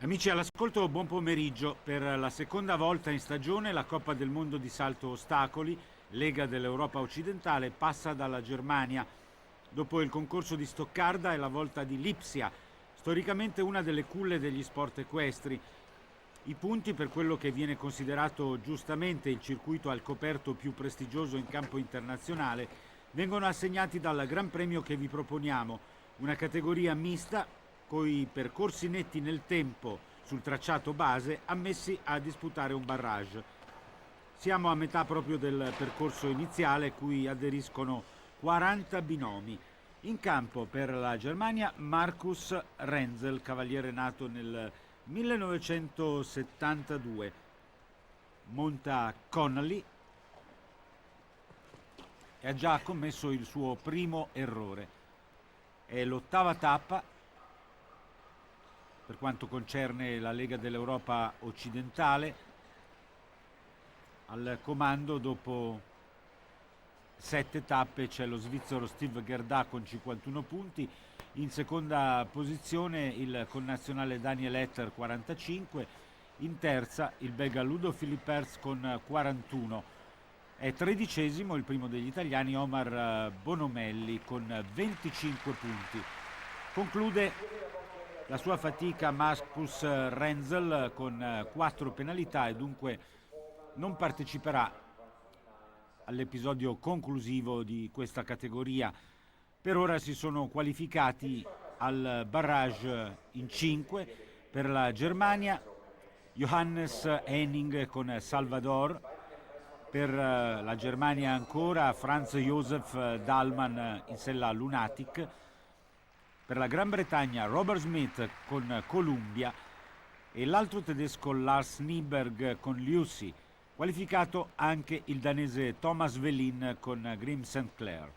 Amici all'ascolto, buon pomeriggio. Per la seconda volta in stagione la Coppa del Mondo di salto ostacoli, Lega dell'Europa occidentale, passa dalla Germania. Dopo il concorso di Stoccarda è la volta di Lipsia, storicamente una delle culle degli sport equestri. I punti per quello che viene considerato giustamente il circuito al coperto più prestigioso in campo internazionale vengono assegnati dal Gran Premio che vi proponiamo, una categoria mista coi percorsi netti nel tempo sul tracciato base ammessi a disputare un barrage. Siamo a metà proprio del percorso iniziale cui aderiscono 40 binomi. In campo per la Germania Markus Renzel, cavaliere nato nel 1972. Monta Connolly e ha già commesso il suo primo errore. È l'ottava tappa per quanto concerne la Lega dell'Europa occidentale. Al comando dopo 7 tappe c'è lo svizzero Steve Gerda con 51 punti, in seconda posizione il connazionale Daniel Etter 45, in terza il belga Ludo Philippers con 41. È tredicesimo il primo degli italiani Omar Bonomelli con 25 punti. Conclude la sua fatica Markus Renzel con 4 penalità e dunque non parteciperà all'episodio conclusivo di questa categoria. Per ora si sono qualificati al barrage in 5 per la Germania Johannes Henning con Salvador, per la Germania ancora Franz Josef Dahlmann in sella Lunatic, per la Gran Bretagna Robert Smith con Columbia e l'altro tedesco Lars Nyberg con Lucy, qualificato anche il danese Thomas Velin con Grim St. Clair.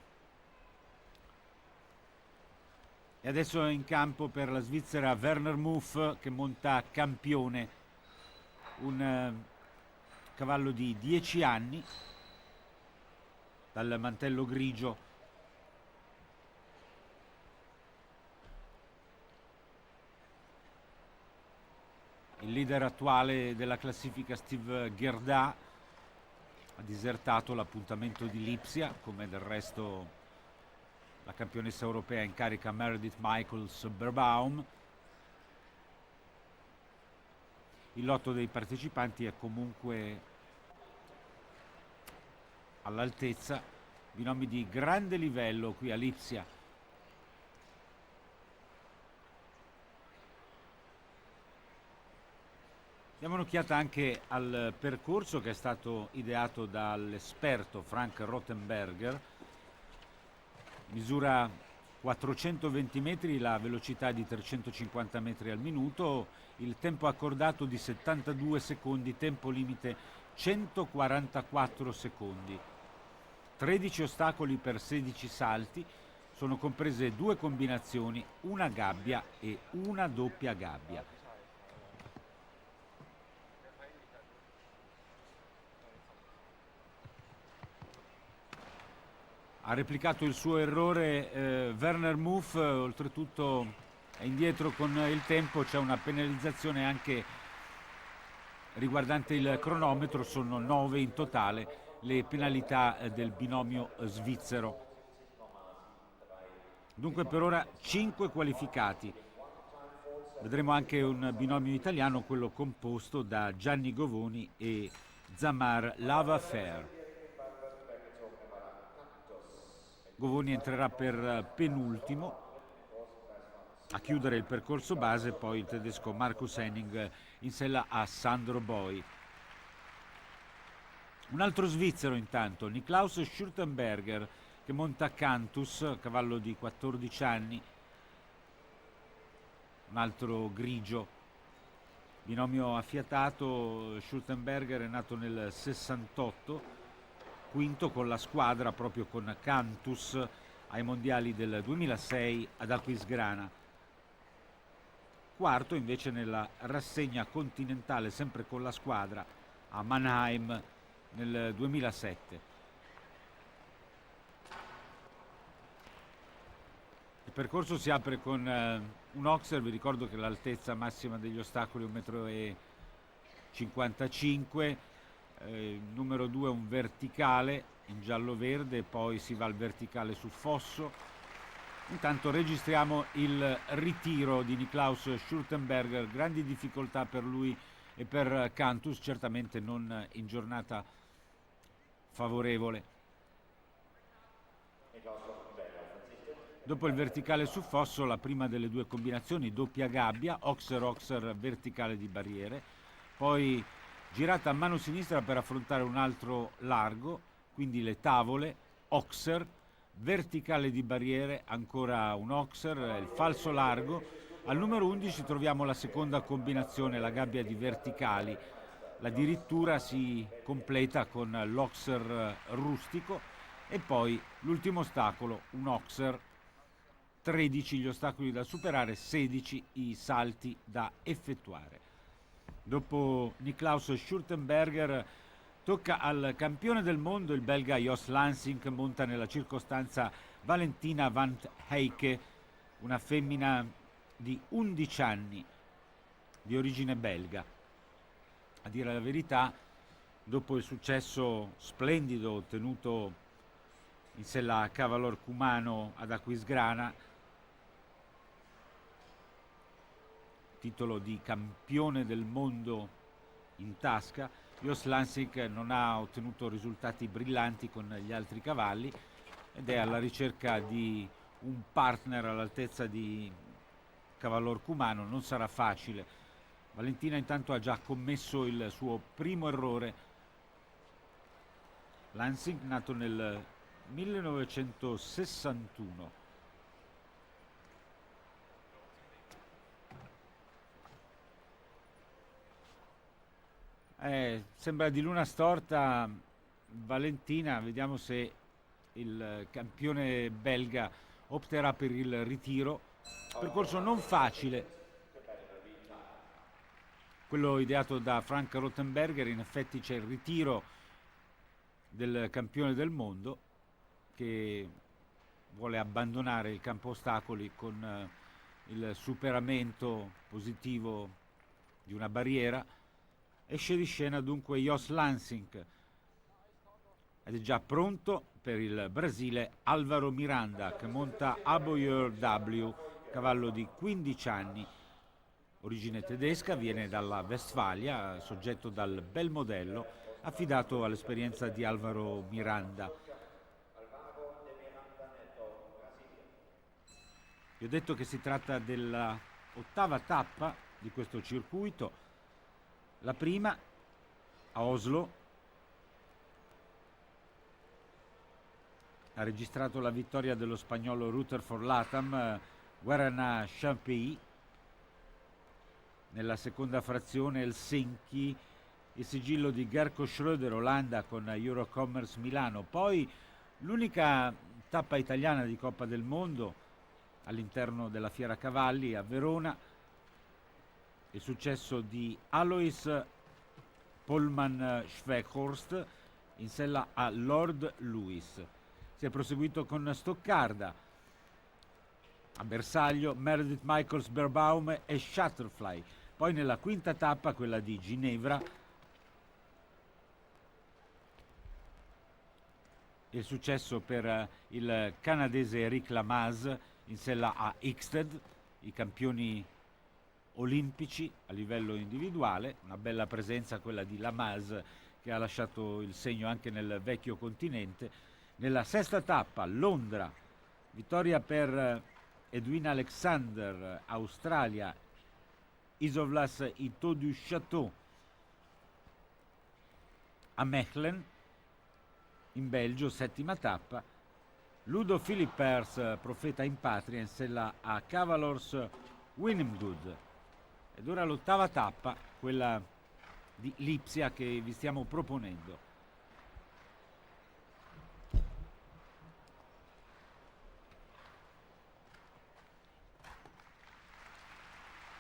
E adesso è in campo per la Svizzera Werner Muff che monta Campione, un cavallo di 10 anni dal mantello grigio. Il leader attuale della classifica Steve Gerda ha disertato l'appuntamento di Lipsia, come del resto la campionessa europea in carica Meredith Michaels-Berbaum. Il lotto dei partecipanti è comunque all'altezza, binomi di grande livello qui a Lipsia. Diamo un'occhiata anche al percorso che è stato ideato dall'esperto Frank Rothenberger. Misura 420 metri, la velocità di 350 metri al minuto, il tempo accordato di 72 secondi, tempo limite 144 secondi. 13 ostacoli per 16 salti, sono comprese 2 combinazioni, una gabbia e una doppia gabbia. Ha replicato il suo errore Werner Muff, oltretutto è indietro con il tempo, c'è una penalizzazione anche riguardante il cronometro, sono 9 in totale le penalità del binomio svizzero. Dunque per ora 5 qualificati. Vedremo anche un binomio italiano, quello composto da Gianni Govoni e Zamar Lavafer. Govoni entrerà per penultimo a chiudere il percorso base, poi il tedesco Markus Henning in sella a Sandro Boi. Un altro svizzero intanto, Niklaus Schurtenberger, che monta Cantus, cavallo di 14 anni, un altro grigio, binomio affiatato. Schurtenberger è nato nel 68, quinto con la squadra proprio con Cantus ai mondiali del 2006 ad Aquisgrana, quarto invece nella rassegna continentale sempre con la squadra a Mannheim nel 2007. percorso si apre con un Oxer, vi ricordo che l'altezza massima degli ostacoli è 1,55 m, numero 2 un verticale in giallo-verde, poi si va al verticale su fosso. Intanto registriamo il ritiro di Niklaus Schurtenberger, grandi difficoltà per lui e per Cantus, certamente non in giornata favorevole. Dopo il verticale su fosso, la prima delle due combinazioni, doppia gabbia, Oxer-Oxer verticale di barriere, poi girata a mano sinistra per affrontare un altro largo, quindi le tavole, Oxer, verticale di barriere, ancora un Oxer, il falso largo. Al numero 11 troviamo la seconda combinazione, la gabbia di verticali. Addirittura si completa con l'Oxer rustico e poi l'ultimo ostacolo, un Oxer, 13 gli ostacoli da superare, 16 i salti da effettuare. Dopo Niklaus Schurtenberger tocca al campione del mondo, il belga Jos Lansing, monta nella circostanza Valentina van Heike, una femmina di 11 anni, di origine belga. A dire la verità, dopo il successo splendido ottenuto in sella a Cavallor Cumano ad Aquisgrana, titolo di campione del mondo in tasca, Jos Lansing non ha ottenuto risultati brillanti con gli altri cavalli ed è alla ricerca di un partner all'altezza di Cavallor Cumano. Non sarà facile. Valentina intanto ha già commesso il suo primo errore. Lansing, nato nel 1961. Sembra di luna storta Valentina, vediamo se il campione belga opterà per il ritiro. Percorso non facile, quello ideato da Frank Rothenberger. In effetti c'è il ritiro del campione del mondo che vuole abbandonare il campo ostacoli con il superamento positivo di una barriera. Esce di scena dunque Jos Lansing ed è già pronto per il Brasile Álvaro Miranda, che monta Aboyer W, cavallo di 15 anni, origine tedesca, viene dalla Westfalia, soggetto dal bel modello, affidato all'esperienza di Álvaro Miranda. Vi ho detto che si tratta della ottava tappa di questo circuito. La prima a Oslo ha registrato la vittoria dello spagnolo Rutherford Latham, Guarana Champey. Nella seconda frazione Helsinki, il sigillo di Gerko Schröder, Olanda, con Eurocommerce Milano. Poi l'unica tappa italiana di Coppa del Mondo all'interno della Fiera Cavalli a Verona, il successo di Alois Pollmann-Schweckhorst in sella a Lord Lewis. Si è proseguito con Stoccarda, a bersaglio Meredith Michaels Berbaum e Shutterfly. Poi nella quinta tappa, quella di Ginevra, il successo per il canadese Eric Lamaze in sella a Ixted, i campioni olimpici a livello individuale. Una bella presenza quella di Lamaze, che ha lasciato il segno anche nel vecchio continente. Nella sesta tappa Londra, vittoria per Edwin Alexander, Australia, Isovlas Ito du Château a Mechelen in Belgio, settima tappa. Ludo Philippers, profeta in patria, in sella a Cavallors Winnemgood. Ed ora l'ottava tappa, quella di Lipsia, che vi stiamo proponendo.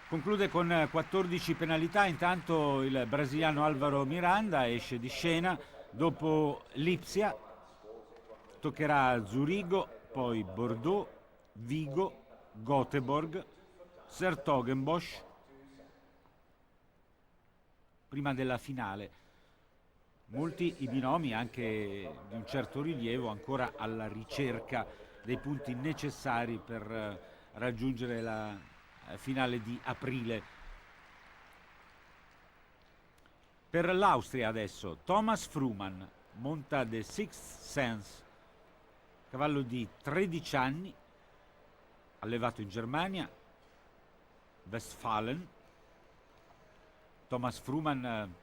Conclude con 14 penalità. Intanto il brasiliano Álvaro Miranda esce di scena. Dopo Lipsia toccherà Zurigo, poi Bordeaux, Vigo, Göteborg, 's-Hertogenbosch, prima della finale. Molti i binomi anche di un certo rilievo ancora alla ricerca dei punti necessari per raggiungere la finale di aprile. Per l'Austria adesso Thomas Fruman monta The Sixth Sense, cavallo di 13 anni, allevato in Germania, Westfalen. Thomas Fruman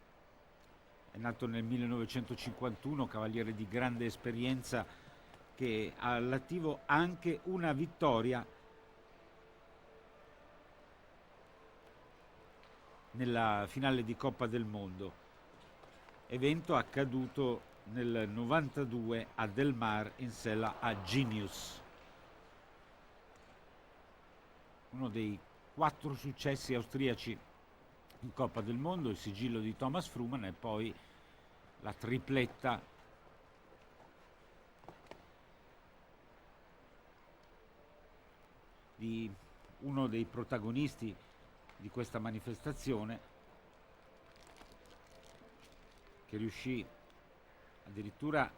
è nato nel 1951, cavaliere di grande esperienza che ha all'attivo anche una vittoria nella finale di Coppa del Mondo, evento accaduto nel 92 a Del Mar in sella a Genius. Uno dei 4 successi austriaci in Coppa del Mondo, il sigillo di Thomas Fruman, e poi la tripletta di uno dei protagonisti di questa manifestazione, che riuscì addirittura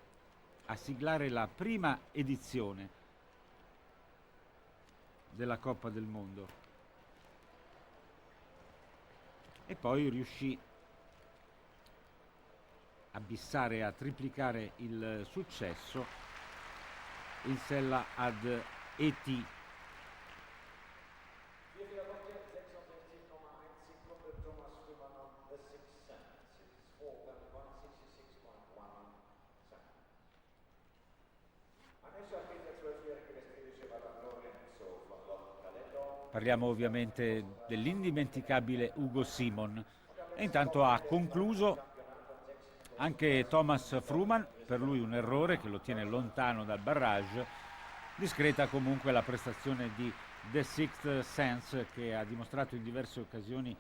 a siglare la prima edizione della Coppa del Mondo. E poi riuscì a bissare, a triplicare il successo in sella ad ET. Parliamo ovviamente dell'indimenticabile Ugo Simon. E intanto ha concluso anche Thomas Fruman, per lui un errore che lo tiene lontano dal barrage. Discreta comunque la prestazione di The Sixth Sense, che ha dimostrato in diverse occasioni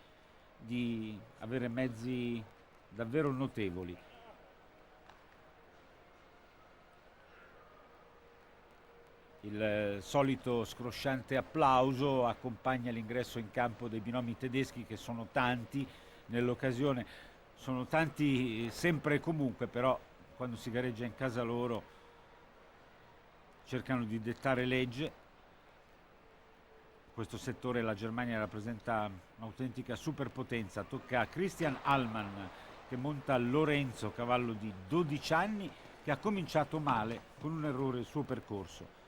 di avere mezzi davvero notevoli. Il solito scrosciante applauso accompagna l'ingresso in campo dei binomi tedeschi, che sono tanti nell'occasione, sono tanti sempre e comunque, però quando si gareggia in casa loro cercano di dettare legge. Questo settore la Germania rappresenta un'autentica superpotenza. Tocca a Christian Allmann, che monta Lorenzo, cavallo di 12 anni, che ha cominciato male con un errore il suo percorso.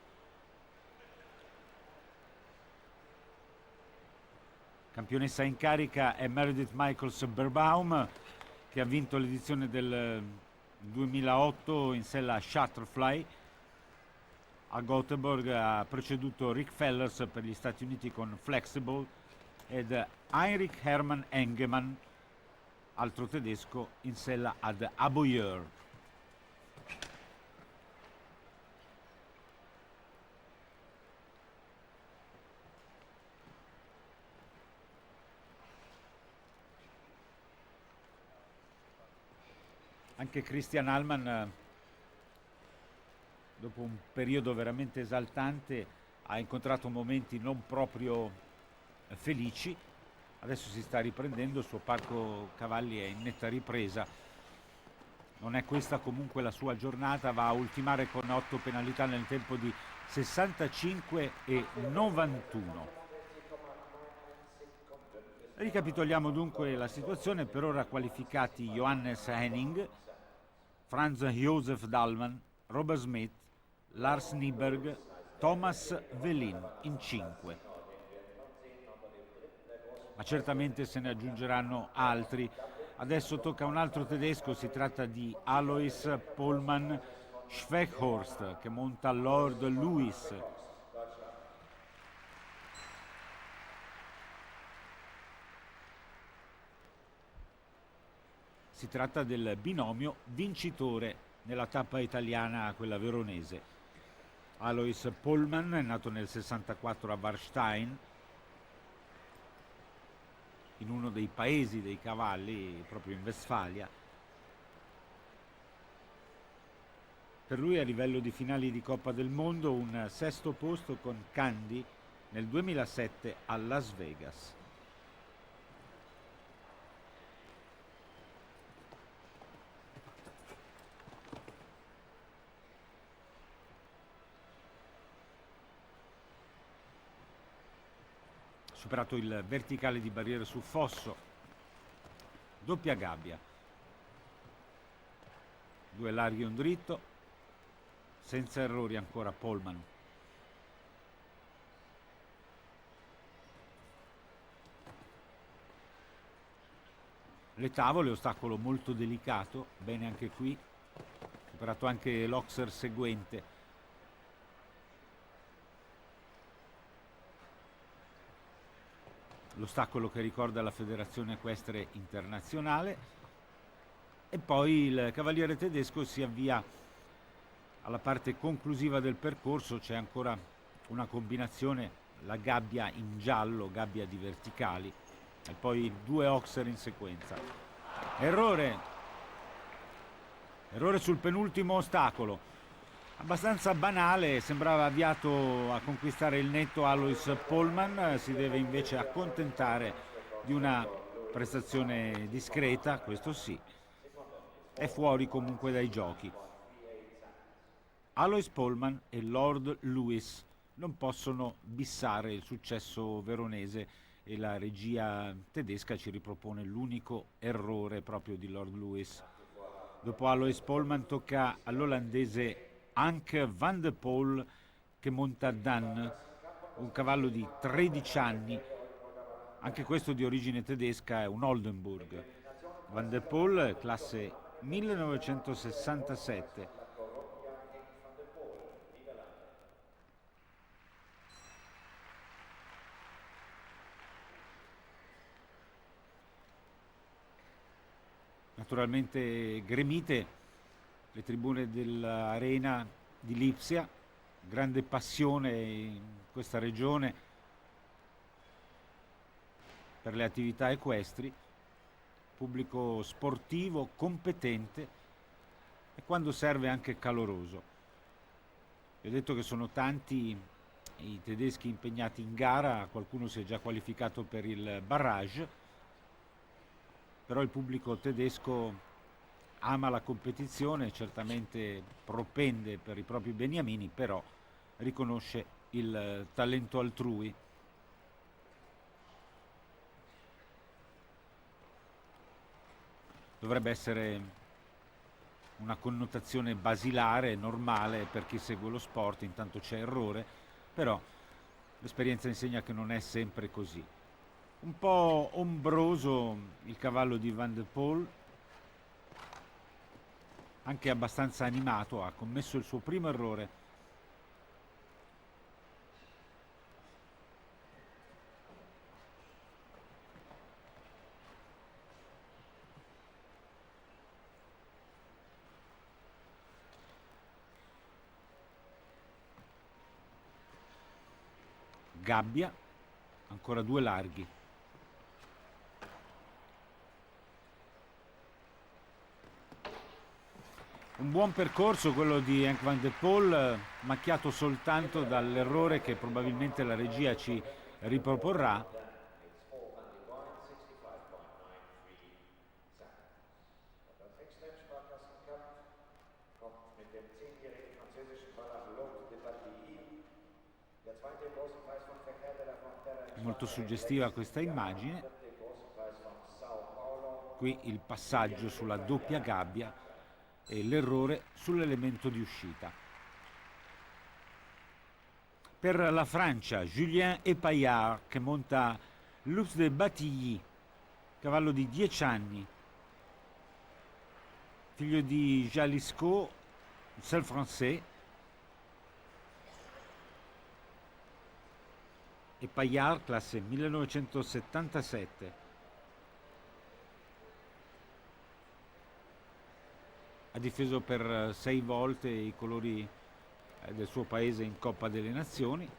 Campionessa in carica è Meredith Michaels-Berbaum, che ha vinto l'edizione del 2008 in sella a Shutterfly. A Göteborg ha preceduto Rick Fellers per gli Stati Uniti con Flexible, ed Heinrich Hermann Engemann, altro tedesco, in sella ad Aboyer. Anche Christian Allmann, dopo un periodo veramente esaltante, ha incontrato momenti non proprio felici. Adesso si sta riprendendo, il suo parco cavalli è in netta ripresa. Non è questa comunque la sua giornata, va a ultimare con 8 penalità nel tempo di 65 e 91. Ricapitoliamo dunque la situazione: per ora qualificati Johannes Henning, Franz Josef Dahlmann, Robert Smith, Lars Nyberg, Thomas Velin in 5. Ma certamente se ne aggiungeranno altri. Adesso tocca a un altro tedesco, si tratta di Alois Pohlmann Schweckhorst, che monta Lord Louis. Si tratta del binomio vincitore nella tappa italiana, quella veronese. Alois Pohlmann è nato nel 64 a Warstein, in uno dei paesi dei cavalli, proprio in Westfalia. Per lui, a livello di finali di Coppa del Mondo, un sesto posto con Candy nel 2007 a Las Vegas. Superato il verticale di barriere su fosso, doppia gabbia, 2 larghi e un dritto, senza errori ancora Pohlmann. Le tavole, ostacolo molto delicato, bene anche qui, superato anche l'oxer seguente. L'ostacolo che ricorda la Federazione Equestre Internazionale, e poi il cavaliere tedesco si avvia alla parte conclusiva del percorso. C'è ancora una combinazione, la gabbia in giallo, gabbia di verticali, e poi 2 oxer in sequenza. Errore sul penultimo ostacolo, abbastanza banale, sembrava avviato a conquistare il netto Alois Pohlmann, si deve invece accontentare di una prestazione discreta, questo sì, è fuori comunque dai giochi. Alois Pohlmann e Lord Lewis non possono bissare il successo veronese, e la regia tedesca ci ripropone l'unico errore proprio di Lord Lewis. Dopo Alois Pohlmann tocca all'olandese Anke van der Poel, che monta Dan, un cavallo di 13 anni, anche questo di origine tedesca, è un Oldenburg. Van der Poel, classe 1967. Naturalmente gremite le tribune dell'arena di Lipsia, grande passione in questa regione per le attività equestri, pubblico sportivo, competente e quando serve anche caloroso. Vi ho detto che sono tanti i tedeschi impegnati in gara, qualcuno si è già qualificato per il barrage, però il pubblico tedesco ama la competizione, certamente propende per i propri beniamini, però riconosce il talento altrui. Dovrebbe essere una connotazione basilare, normale per chi segue lo sport, intanto c'è errore, però l'esperienza insegna che non è sempre così. Un po' ombroso il cavallo di Van der Poel, anche abbastanza animato, ha commesso il suo primo errore. Gabbia, ancora 2 larghi. Un buon percorso quello di Henk van der Poel, macchiato soltanto dall'errore che probabilmente la regia ci riproporrà. Molto suggestiva questa immagine. Qui il passaggio sulla doppia gabbia e l'errore sull'elemento di uscita. Per la Francia, Julien Epaillard, che monta L'Ours de Batilly, cavallo di 10 anni, figlio di Jalisco, seul français. Epaillard, classe 1977. Ha difeso per 6 volte i colori del suo paese in Coppa delle Nazioni.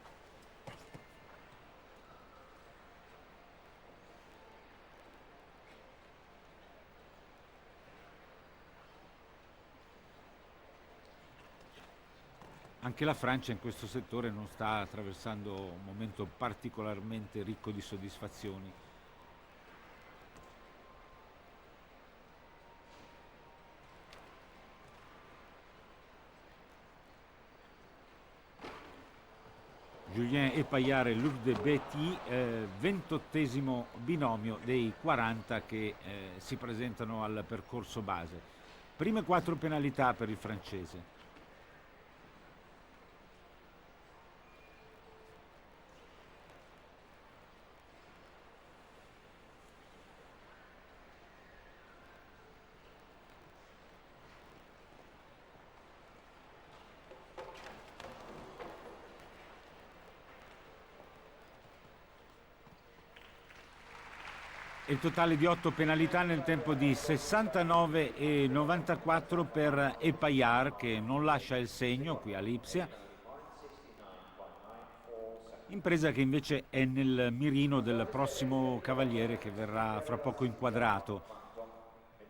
Anche la Francia in questo settore non sta attraversando un momento particolarmente ricco di soddisfazioni. Julien Epaillard e Luc de Betty, 28esimo binomio dei 40 che si presentano al percorso base. Prime 4 penalità per il francese. Il totale di 8 penalità nel tempo di 69,94 per Epaillard, che non lascia il segno qui a Lipsia. Impresa che invece è nel mirino del prossimo cavaliere che verrà fra poco inquadrato.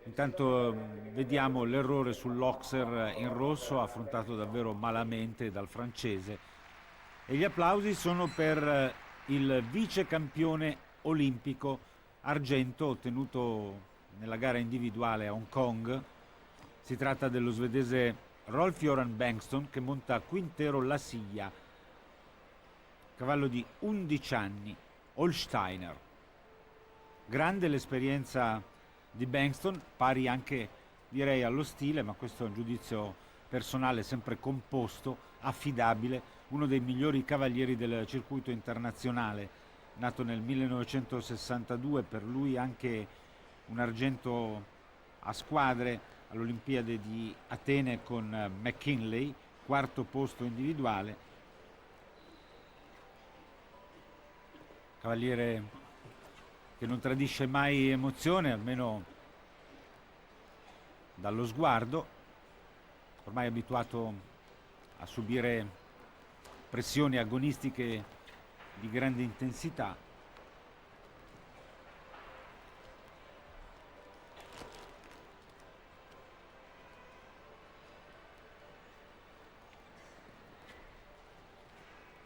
Intanto vediamo l'errore sull'Oxer in rosso, affrontato davvero malamente dal francese. E gli applausi sono per il vice campione olimpico argento ottenuto nella gara individuale a Hong Kong. Si tratta dello svedese Rolf-Göran Bengtsson, che monta Quintero La Silla, cavallo di 11 anni, Holsteiner. Grande l'esperienza di Bengtsson, pari anche direi allo stile, ma questo è un giudizio personale sempre composto, affidabile, uno dei migliori cavalieri del circuito internazionale. Nato nel 1962, per lui anche un argento a squadre all'Olimpiade di Atene con McKinley, 4º posto individuale. Cavaliere che non tradisce mai emozione, almeno dallo sguardo, ormai abituato a subire pressioni agonistiche di grande intensità.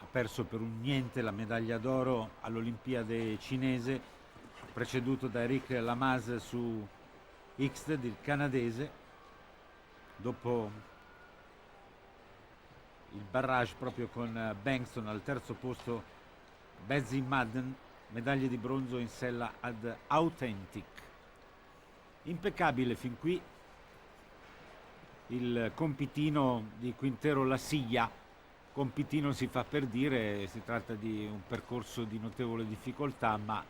Ha perso per un niente la medaglia d'oro all'Olimpiade cinese, preceduto da Eric Lamaze su Hickstead, il canadese, dopo il barrage proprio con Bengtsson al terzo posto. Bezzy Madden, medaglie di bronzo in sella ad Authentic. Impeccabile fin qui il compitino di Quintero La Silla. Compitino si fa per dire, si tratta di un percorso di notevole difficoltà, ma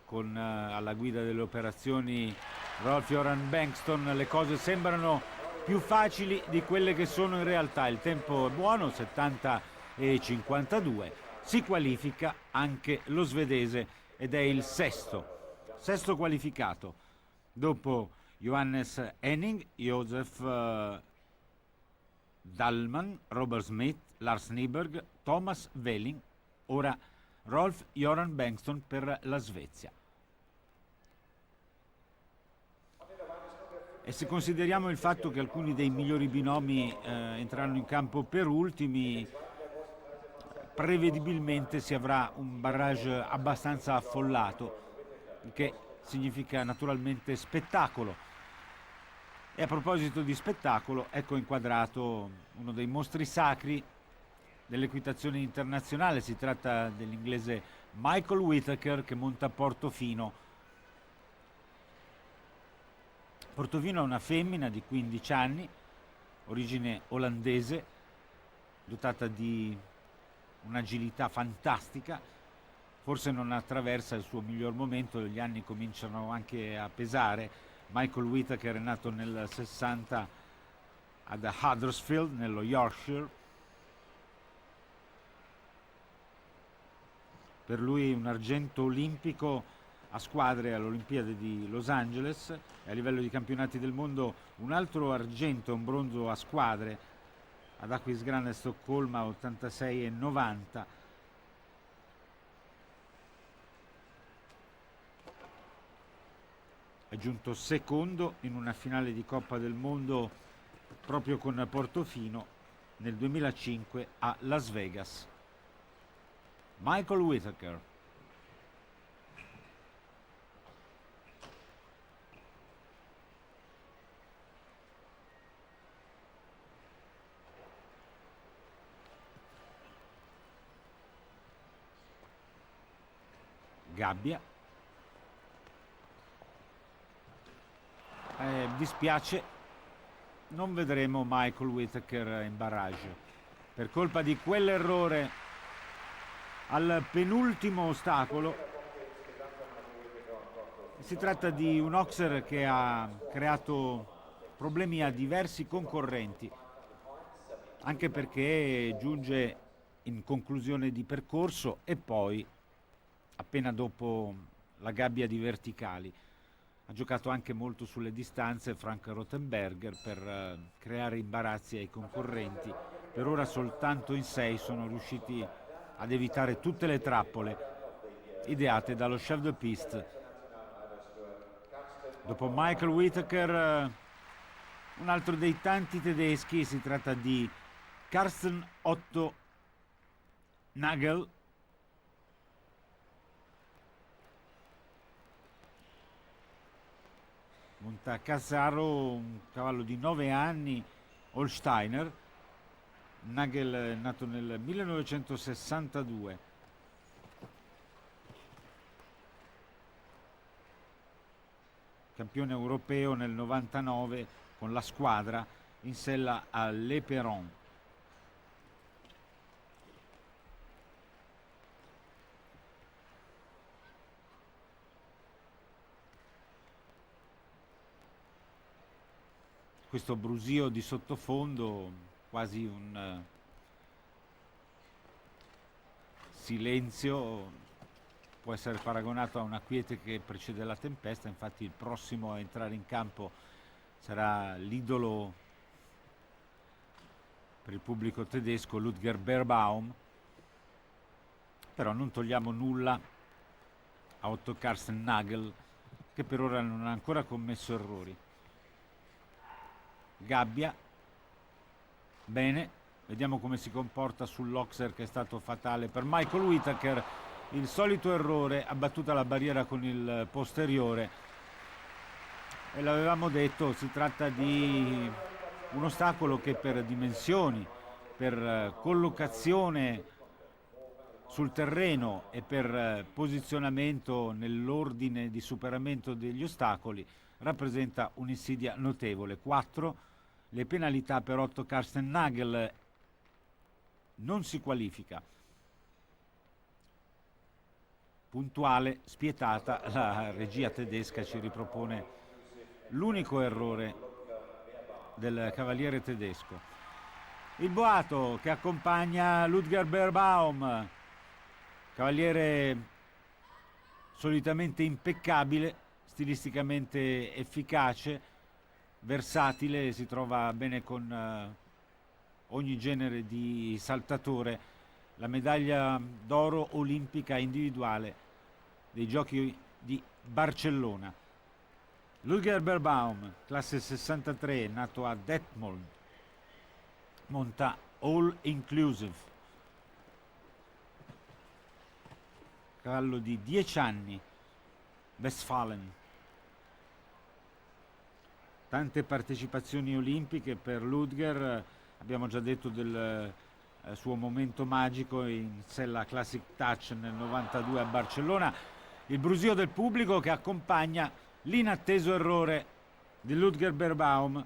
con alla guida delle operazioni Rolf-Göran Bengtsson le cose sembrano più facili di quelle che sono in realtà. Il tempo è buono, 70,52. Si qualifica anche lo svedese ed è il sesto qualificato, dopo Johannes Henning, Josef Dahlmann, Robert Smith, Lars Nyberg, Thomas Welling, ora Rolf-Göran Bengtsson per la Svezia. E se consideriamo il fatto che alcuni dei migliori binomi entreranno in campo per ultimi, prevedibilmente si avrà un barrage abbastanza affollato, il che significa naturalmente spettacolo. E a proposito di spettacolo, ecco inquadrato uno dei mostri sacri dell'equitazione internazionale. Si tratta dell'inglese Michael Whittaker, che monta Portofino. Portofino è una femmina di 15 anni, origine olandese, dotata di un'agilità fantastica. Forse non attraversa il suo miglior momento, gli anni cominciano anche a pesare. Michael Whittaker è nato nel 60 ad Huddersfield, nello Yorkshire. Per lui un argento olimpico a squadre all'Olimpiade di Los Angeles, e a livello di campionati del mondo un altro argento e un bronzo a squadre ad Aquisgrán e Stoccolma, 86 e 90. È giunto secondo in una finale di Coppa del Mondo proprio con Portofino, nel 2005 a Las Vegas. Michael Whittaker. Gabbia. Dispiace, non vedremo Michael Whittaker in barrage per colpa di quell'errore al penultimo ostacolo. Si tratta di un Oxer che ha creato problemi a diversi concorrenti, anche perché giunge in conclusione di percorso e poi appena dopo la gabbia di verticali. Ha giocato anche molto sulle distanze Frank Rothenberger per creare imbarazzi ai concorrenti. Per ora soltanto in 6 sono riusciti ad evitare tutte le trappole ideate dallo chef de piste. Dopo Michael Whittaker, un altro dei tanti tedeschi, si tratta di Carsten Otto Nagel. Monta a Cassaro, un cavallo di 9 anni, Holsteiner. Nagel è nato nel 1962. Campione europeo nel 99 con la squadra in sella a L'Éperon. Questo brusio di sottofondo, quasi un silenzio, può essere paragonato a una quiete che precede la tempesta. Infatti il prossimo a entrare in campo sarà l'idolo per il pubblico tedesco, Ludger Beerbaum. Però non togliamo nulla a Otto Carsten Nagel, che per ora non ha ancora commesso errori. Gabbia, bene, vediamo come si comporta sull'Oxer che è stato fatale per Michael Whittaker. Il solito errore, ha battuto la barriera con il posteriore e l'avevamo detto, si tratta di un ostacolo che per dimensioni, per collocazione sul terreno e per posizionamento nell'ordine di superamento degli ostacoli rappresenta un'insidia notevole. 4 le penalità per Otto Carsten Nagel, non si qualifica. Puntuale, spietata, la regia tedesca ci ripropone l'unico errore del cavaliere tedesco. Il boato che accompagna Ludger Beerbaum, cavaliere solitamente impeccabile, stilisticamente efficace, versatile, si trova bene con ogni genere di saltatore. La medaglia d'oro olimpica individuale dei giochi di Barcellona. Ludger Beerbaum, classe 63, nato a Detmold, monta all inclusive, cavallo di 10 anni, Westfalen. Tante partecipazioni olimpiche per Ludger, abbiamo già detto del suo momento magico in sella Classic Touch nel 92 a Barcellona. Il brusio del pubblico che accompagna l'inatteso errore di Ludger Beerbaum,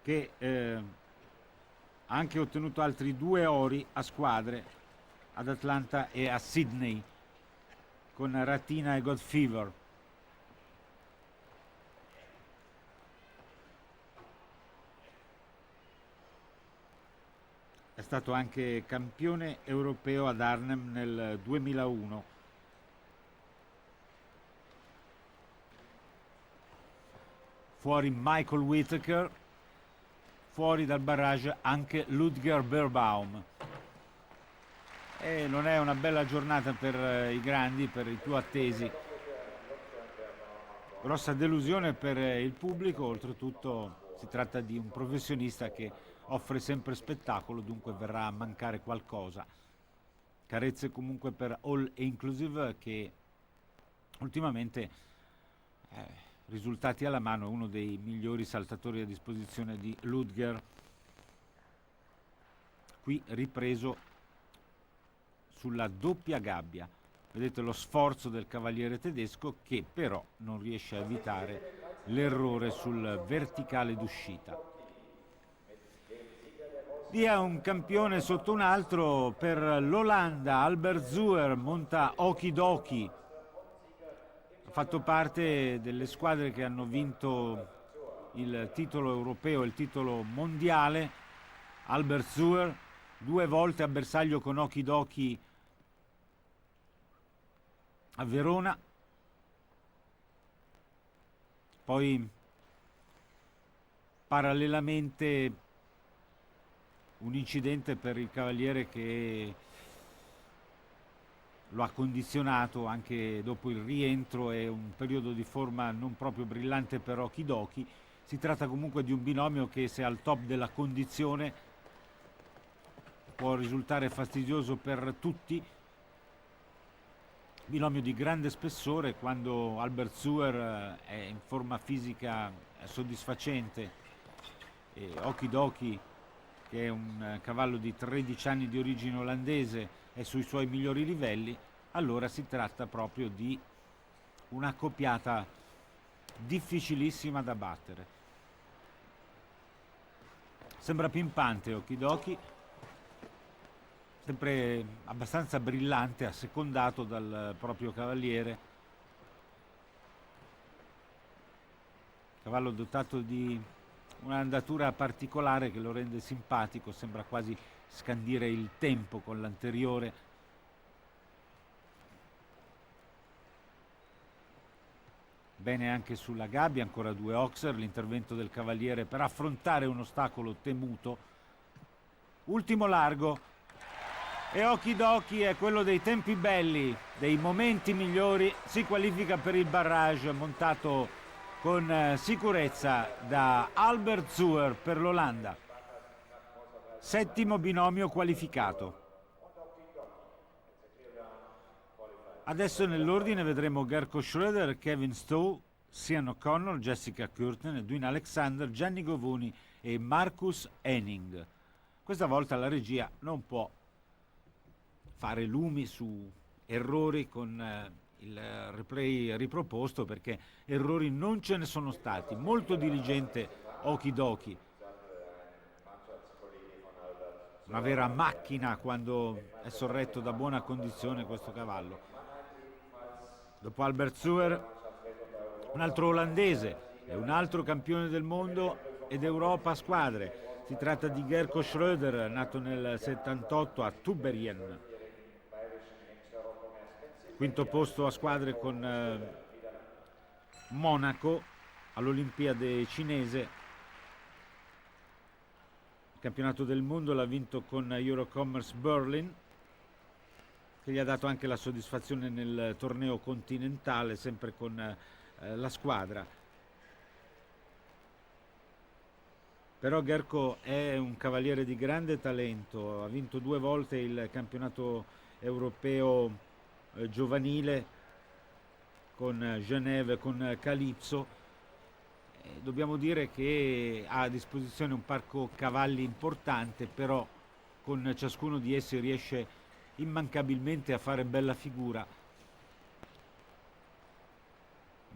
che ha anche ottenuto altri 2 ori a squadre ad Atlanta e a Sydney con Ratina e God Fever. È stato anche campione europeo ad Arnhem nel 2001. Fuori Michael Whittaker, fuori dal barrage anche Ludger Beerbaum. E non è una bella giornata per i grandi, per i più attesi. Grossa delusione per il pubblico, oltretutto Si tratta di un professionista che offre sempre spettacolo, dunque verrà a mancare qualcosa. Carezze comunque per All Inclusive, che ultimamente, risultati alla mano, è uno dei migliori saltatori a disposizione di Ludger. Qui ripreso sulla doppia gabbia. Vedete lo sforzo del cavaliere tedesco, che però non riesce a evitare l'errore sul verticale d'uscita. Via un campione sotto un altro per l'Olanda. Albert Zuer monta Okidoki. Ha fatto parte delle squadre che hanno vinto il titolo europeo e il titolo mondiale. Albert Zuer, 2 volte a bersaglio con Okidoki a Verona. Poi parallelamente un incidente per il cavaliere che lo ha condizionato anche dopo il rientro, e un periodo di forma non proprio brillante per Okidoki. Si tratta comunque di un binomio che, se al top della condizione, può risultare fastidioso per tutti. Binomio di grande spessore quando Albert Zuer è in forma fisica soddisfacente, e Okidoki, che è un cavallo di 13 anni di origine olandese, è sui suoi migliori livelli. Allora si tratta proprio di una coppiata difficilissima da battere. Sembra pimpante Okidoki, sempre abbastanza brillante, assecondato dal proprio cavaliere. Cavallo dotato di un'andatura particolare che lo rende simpatico, sembra quasi scandire il tempo con l'anteriore. Bene anche sulla gabbia, ancora 2 Oxer, l'intervento del cavaliere per affrontare un ostacolo temuto. Ultimo largo, e Okidoki è quello dei tempi belli, dei momenti migliori, si qualifica per il barrage montato con sicurezza da Albert Zuer per l'Olanda. 7° binomio qualificato. Adesso nell'ordine vedremo Gerko Schröder, Kevin Stowe, Sian O'Connor, Jessica Curtin, Edwin Alexander, Gianni Govoni e Marcus Henning. Questa volta la regia non può fare lumi su errori con il replay riproposto, perché errori non ce ne sono stati. Molto diligente Okidoki, una vera macchina quando è sorretto da buona condizione questo cavallo. Dopo Albert Zuer, un altro olandese e un altro campione del mondo ed Europa a squadre. Si tratta di Gerko Schröder, nato nel 78 a Tübingen. 5° posto a squadre con Monaco all'Olimpiade cinese. Il campionato del mondo l'ha vinto con Eurocommerce Berlin, che gli ha dato anche la soddisfazione nel torneo continentale, sempre con la squadra. Però Gerko è un cavaliere di grande talento, ha vinto 2 volte il campionato europeo giovanile con Genève, con Calypso. Dobbiamo dire che ha a disposizione un parco cavalli importante, però con ciascuno di essi riesce immancabilmente a fare bella figura.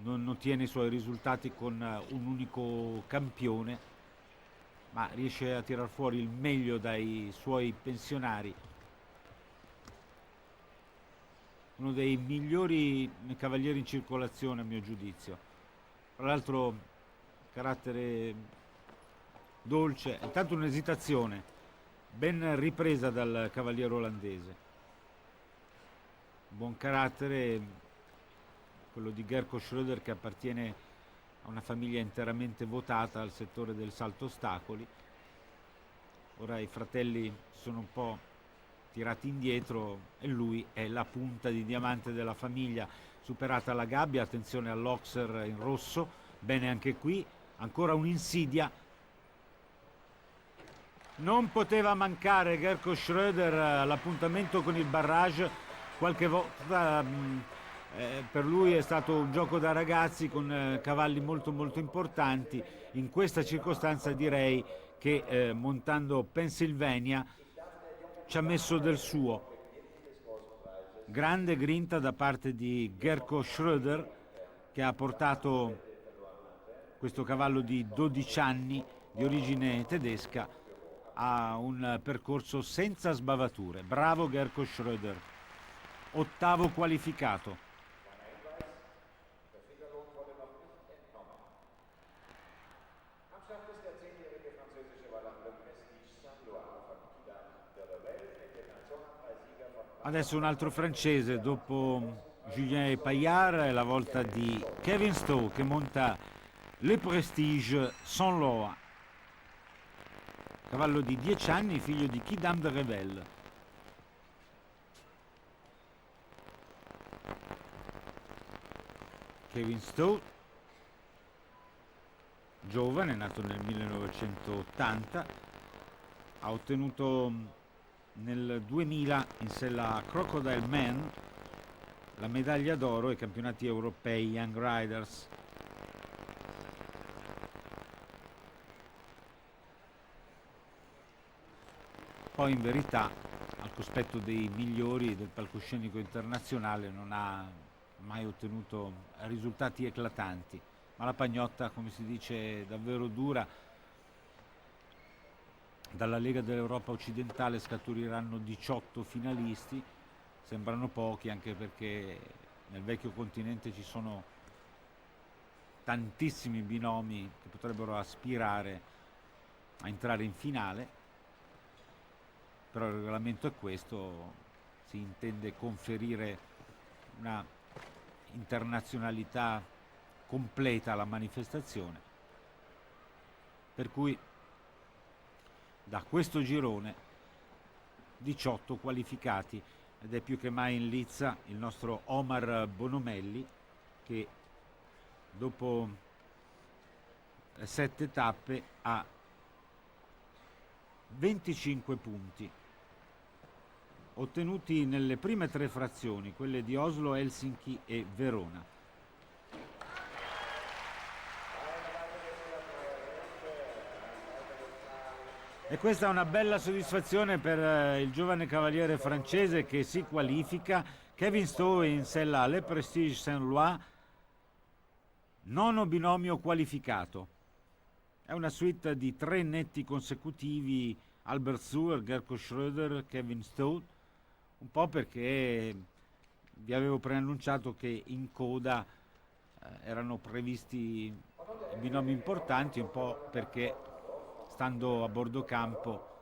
Non ottiene i suoi risultati con un unico campione, ma riesce a tirar fuori il meglio dai suoi pensionari. Uno dei migliori cavalieri in circolazione, a mio giudizio. Tra l'altro, carattere dolce, intanto un'esitazione ben ripresa dal cavaliere olandese. Buon carattere, quello di Gerko Schröder, che appartiene a una famiglia interamente votata al settore del salto ostacoli. Ora i fratelli sono un po' tirati indietro e lui è la punta di diamante della famiglia. Superata la gabbia, attenzione all'Oxer in rosso, bene anche qui, ancora un'insidia, Non poteva mancare Gerko Schröder all'appuntamento con il barrage. Qualche volta per lui è stato un gioco da ragazzi con cavalli molto molto importanti. In questa circostanza direi che montando Pennsylvania ci ha messo del suo. Grande grinta da parte di Gerko Schröder, che ha portato questo cavallo di 12 anni di origine tedesca a un percorso senza sbavature. Bravo Gerko Schröder, ottavo qualificato. Adesso un altro francese, dopo Julien e Paillard, è la volta di Kevin Stowe che monta Le Prestige Saint-Loa, cavallo di 10 anni, figlio di Kidam de Revel. Kevin Stowe, giovane, nato nel 1980, ha ottenuto nel 2000 in sella a Crocodile Man la medaglia d'oro ai campionati europei Young Riders. Poi in verità, al cospetto dei migliori del palcoscenico internazionale, non ha mai ottenuto risultati eclatanti, ma la pagnotta, come si dice, è davvero dura. Dalla Lega dell'Europa occidentale scaturiranno 18 finalisti, sembrano pochi anche perché nel vecchio continente ci sono tantissimi binomi che potrebbero aspirare a entrare in finale, però il regolamento è questo, si intende conferire una internazionalità completa alla manifestazione, per cui da questo girone 18 qualificati, ed è più che mai in lizza il nostro Omar Bonomelli, che dopo 7 tappe ha 25 punti ottenuti nelle prime 3 frazioni, quelle di Oslo, Helsinki e Verona. E questa è una bella soddisfazione per il giovane cavaliere francese che si qualifica. Kevin Stowe in sella alle Prestige Saint-Lois, nono binomio qualificato. È una suite di 3 netti consecutivi: Albert Suhr, Gerko Schröder, Kevin Stowe, un po' perché vi avevo preannunciato che in coda erano previsti binomi importanti, un po' perché stando a bordo campo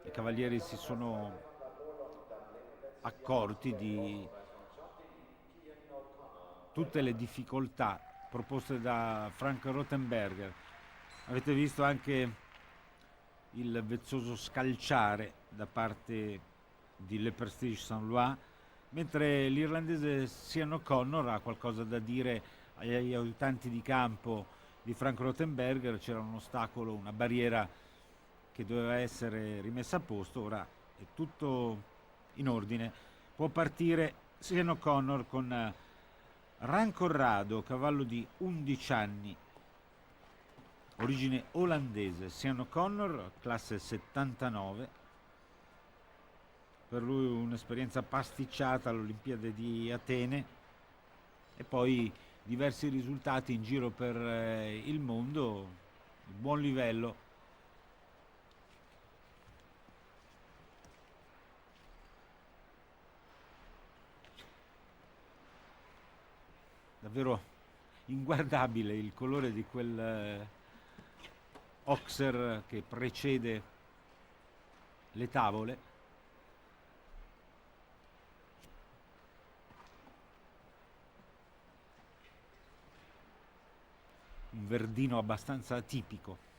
i cavalieri si sono accorti di tutte le difficoltà proposte da Frank Rothenberger. Avete visto anche il vezzoso scalciare da parte di Le Prestige Saint-Lois, mentre l'irlandese Sean O'Connor ha qualcosa da dire agli aiutanti di campo di Frank Rothenberger. C'era un ostacolo, una barriera che doveva essere rimessa a posto, ora è tutto in ordine. Può partire Sean O'Connor con Rancorrado, cavallo di 11 anni, origine olandese. Sean O'Connor, classe 79, per lui un'esperienza pasticciata all'Olimpiade di Atene e poi diversi risultati in giro per il mondo, buon livello. Davvero inguardabile il colore di quel Oxer che precede le tavole. Un verdino abbastanza atipico.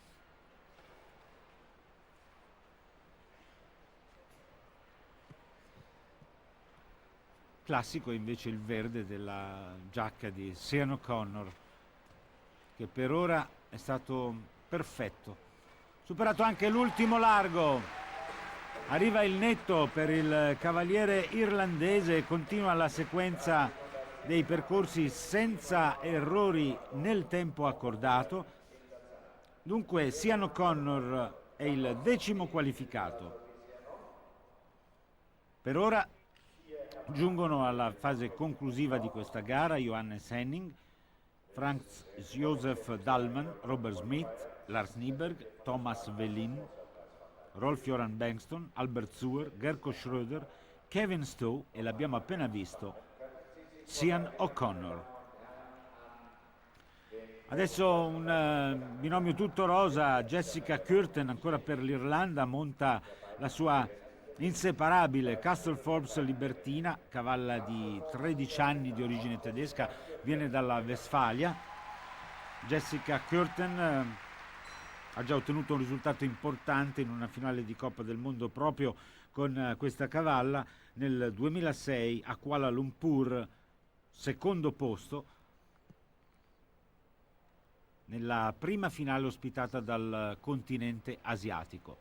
Classico è invece il verde della giacca di Sean O'Connor, che per ora è stato perfetto. Superato anche l'ultimo largo, arriva il netto per il cavaliere irlandese e continua la sequenza dei percorsi senza errori nel tempo accordato. Dunque Sean O'Connor è il 10° qualificato. Per ora giungono alla fase conclusiva di questa gara Johannes Henning, Franz Josef Dahlmann, Robert Smith, Lars Nyberg, Thomas Velin, Rolf-Göran Bengtsson, Albert Suhr, Gerko Schröder, Kevin Stowe e l'abbiamo appena visto, Sean O'Connor. Adesso un binomio tutto rosa, Jessica Curtin ancora per l'Irlanda monta la sua inseparabile Castle Forbes Libertina, cavalla di 13 anni di origine tedesca, viene dalla Westfalia. Jessica Curtin ha già ottenuto un risultato importante in una finale di Coppa del Mondo proprio con questa cavalla nel 2006 a Kuala Lumpur, secondo posto nella prima finale ospitata dal continente asiatico.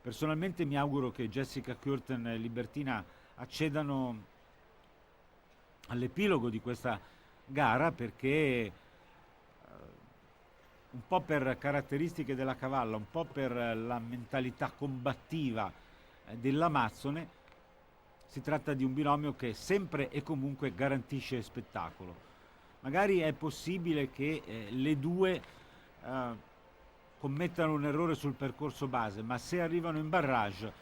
Personalmente mi auguro che Jessica Curtin e Libertina accedano all'epilogo di questa gara, perché un po' per caratteristiche della cavalla, un po' per la mentalità combattiva dell'Amazzone, si tratta di un binomio che sempre e comunque garantisce spettacolo. Magari è possibile che le due commettano un errore sul percorso base, ma se arrivano in barrage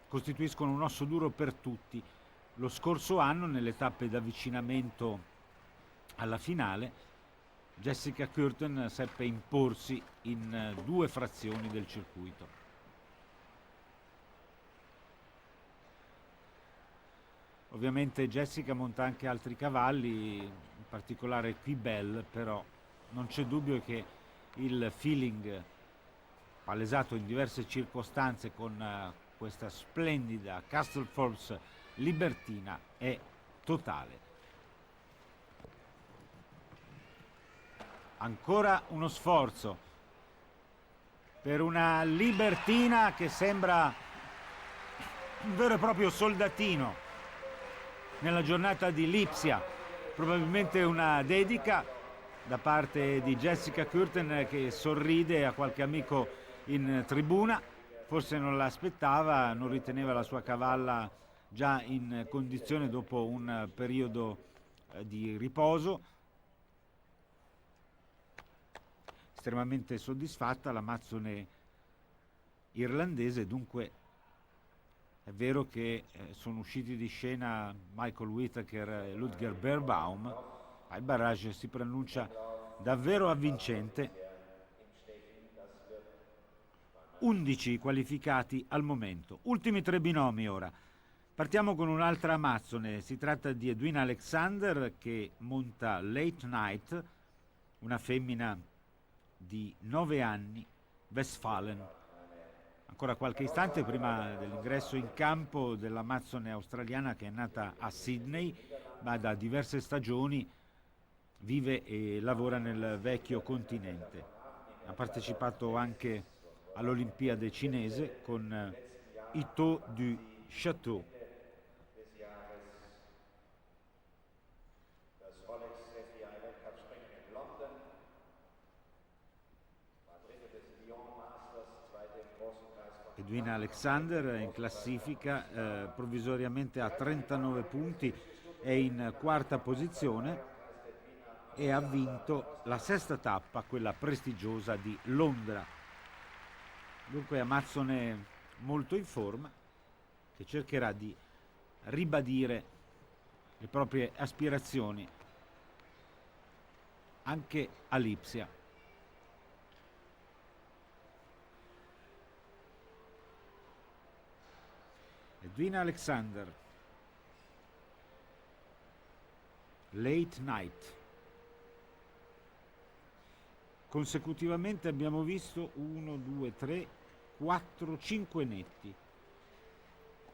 costituiscono un osso duro per tutti. Lo scorso anno, nelle tappe d'avvicinamento alla finale, Jessica Curtin seppe imporsi in 2 frazioni del circuito. Ovviamente Jessica monta anche altri cavalli, in particolare Quibel, però non c'è dubbio che il feeling palesato in diverse circostanze con questa splendida Castle Forbes Libertina è totale. Ancora uno sforzo per una Libertina che sembra un vero e proprio soldatino nella giornata di Lipsia, probabilmente una dedica da parte di Jessica Curtin che sorride a qualche amico in tribuna, forse non l'aspettava, non riteneva la sua cavalla già in condizione dopo un periodo di riposo. Estremamente soddisfatta l'amazzone irlandese, dunque è vero che sono usciti di scena Michael Whittaker e Ludger Beerbaum, ma il barrage si preannuncia davvero avvincente. 11 qualificati al momento. Ultimi 3 binomi ora. Partiamo con un'altra amazzone, si tratta di Edwina Alexander che monta Late Night, una femmina di 9 anni, Westfalen. Ancora qualche istante prima dell'ingresso in campo dell'amazzone australiana che è nata a Sydney, ma da diverse stagioni vive e lavora nel vecchio continente. Ha partecipato anche all'Olimpiade cinese con Ito du Château. Edwina Alexander è in classifica, provvisoriamente a 39 punti, è in 4ª posizione e ha vinto la 6ª tappa, quella prestigiosa di Londra. Dunque amazzone molto in forma, che cercherà di ribadire le proprie aspirazioni anche a Lipsia. Edwina Alexander, Late Night. Consecutivamente abbiamo visto 1, 2, 3, 4, 5 netti.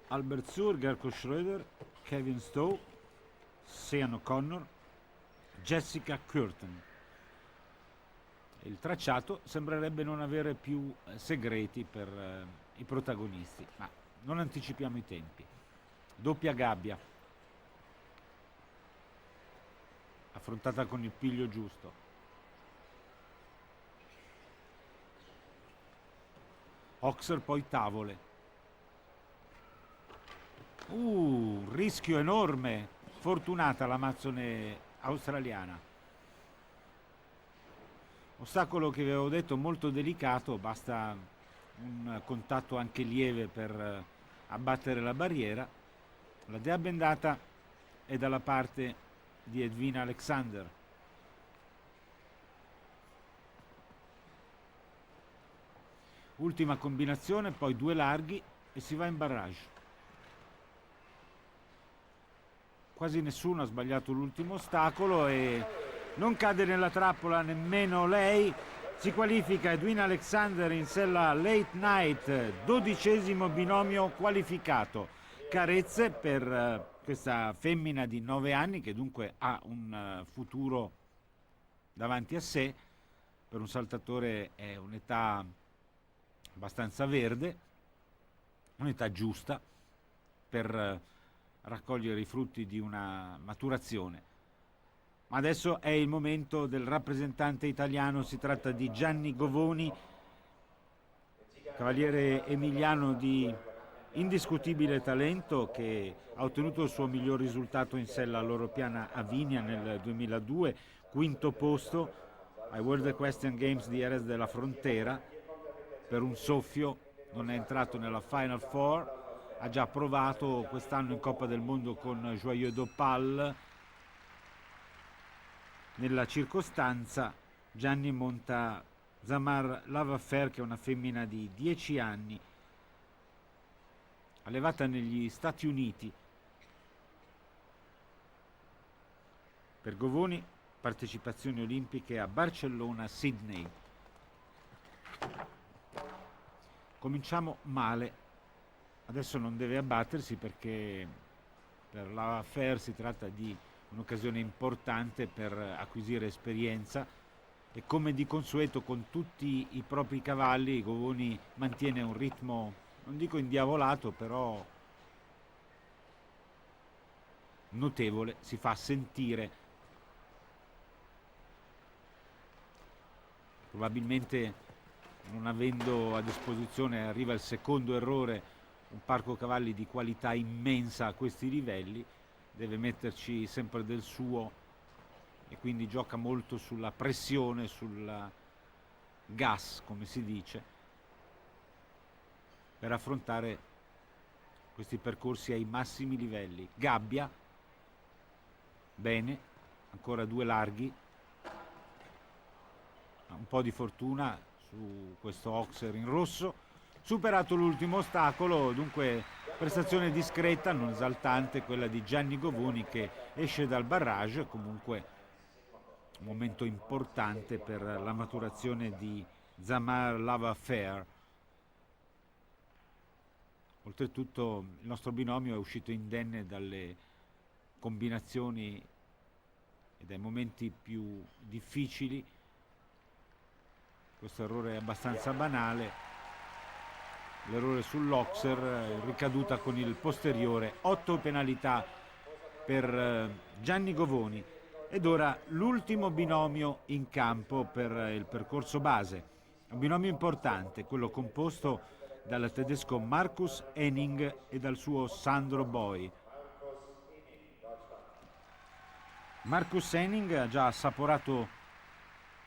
Albert Suhr, Gerko Schröder, Kevin Stowe, Sean O'Connor, Jessica Curtin. Il tracciato sembrerebbe non avere più segreti per i protagonisti, ma non anticipiamo i tempi. Doppia gabbia, affrontata con il piglio giusto. Oxer poi tavole. Rischio enorme. Fortunata l'amazzone australiana. Ostacolo che vi avevo detto molto delicato, basta un contatto anche lieve per abbattere la barriera. La dea bendata è dalla parte di Edwina Alexander. Ultima combinazione, poi 2 larghi e si va in barrage. Quasi nessuno ha sbagliato l'ultimo ostacolo e non cade nella trappola nemmeno lei. Si qualifica Edwina Alexander in sella Late Night, 12° binomio qualificato. Carezze per questa femmina di 9 anni che dunque ha un futuro davanti a sé. Per un saltatore è un'età abbastanza verde, un'età giusta per raccogliere i frutti di una maturazione. Ma adesso è il momento del rappresentante italiano, si tratta di Gianni Govoni, cavaliere emiliano di indiscutibile talento che ha ottenuto il suo miglior risultato in sella all'Europiana a Vigna nel 2002, quinto posto ai World Equestrian Games di Jerez de la Frontera. Per un soffio non è entrato nella Final Four, ha già provato quest'anno in Coppa del Mondo con Joyeux d'Opale. Nella circostanza Gianni monta Zamar Lavafer, che è una femmina di 10 anni, allevata negli Stati Uniti. Per Govoni partecipazioni olimpiche a Barcellona, Sydney. Cominciamo male, adesso non deve abbattersi perché per Lavafer si tratta di un'occasione importante per acquisire esperienza e come di consueto con tutti i propri cavalli Govoni mantiene un ritmo, non dico indiavolato, però notevole, si fa sentire. Probabilmente non avendo a disposizione, arriva il secondo errore, un parco cavalli di qualità immensa a questi livelli, deve metterci sempre del suo e quindi gioca molto sulla pressione, sul gas, come si dice, per affrontare questi percorsi ai massimi livelli. Gabbia, bene, ancora 2 larghi, un po' di fortuna su questo Oxer in rosso. Superato l'ultimo ostacolo, dunque prestazione discreta, non esaltante, quella di Gianni Govoni che esce dal barrage, comunque un momento importante per la maturazione di Zamar Lavafer. Oltretutto il nostro binomio è uscito indenne dalle combinazioni e dai momenti più difficili. Questo errore è abbastanza banale, l'errore sull'Oxer, ricaduta con il posteriore, 8 penalità per Gianni Govoni. Ed ora l'ultimo binomio in campo per il percorso base, un binomio importante, quello composto dal tedesco Markus Henning e dal suo Sandro Boy. Markus Henning ha già assaporato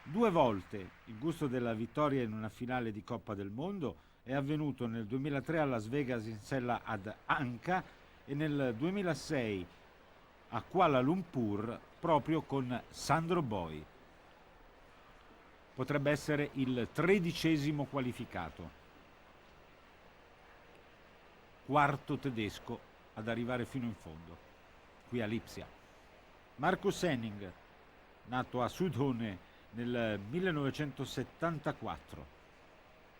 2 volte il gusto della vittoria in una finale di Coppa del Mondo. È avvenuto nel 2003 a Las Vegas in sella ad Anca e nel 2006 a Kuala Lumpur proprio con Sandro Boy. Potrebbe essere il 13° qualificato, quarto tedesco ad arrivare fino in fondo, qui a Lipsia. Markus Henning, nato a Sudhone nel 1974,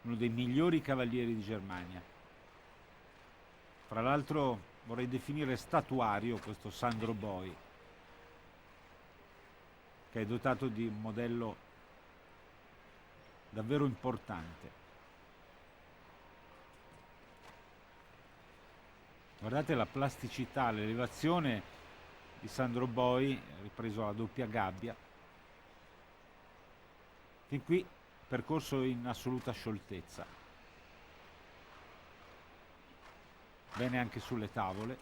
uno dei migliori cavalieri di Germania. Fra l'altro vorrei definire statuario questo Sandro Boy, che è dotato di un modello davvero importante. Guardate la plasticità, l'elevazione di Sandro Boi, ripreso alla doppia gabbia. Fin qui percorso in assoluta scioltezza. Bene anche sulle tavole.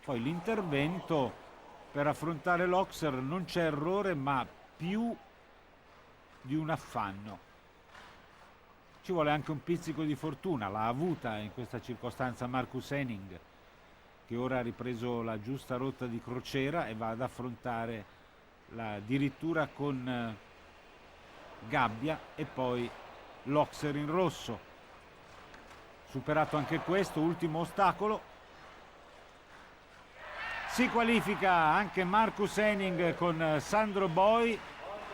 Poi l'intervento per affrontare l'Oxer, non c'è errore, ma più di un affanno. Ci vuole anche un pizzico di fortuna, l'ha avuta in questa circostanza Marcus Henning, che ora ha ripreso la giusta rotta di crociera e va ad affrontare addirittura con gabbia e poi l'Oxer in rosso. Superato anche questo, ultimo ostacolo. Si qualifica anche Marcus Henning con Sandro Boi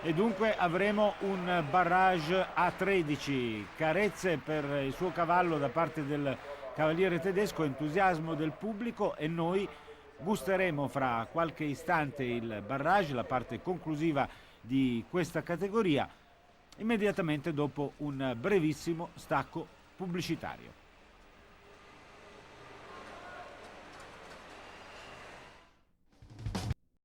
e dunque avremo un barrage a 13. Carezze per il suo cavallo da parte del cavaliere tedesco, entusiasmo del pubblico, e noi gusteremo fra qualche istante il barrage, la parte conclusiva di questa categoria, immediatamente dopo un brevissimo stacco pubblicitario.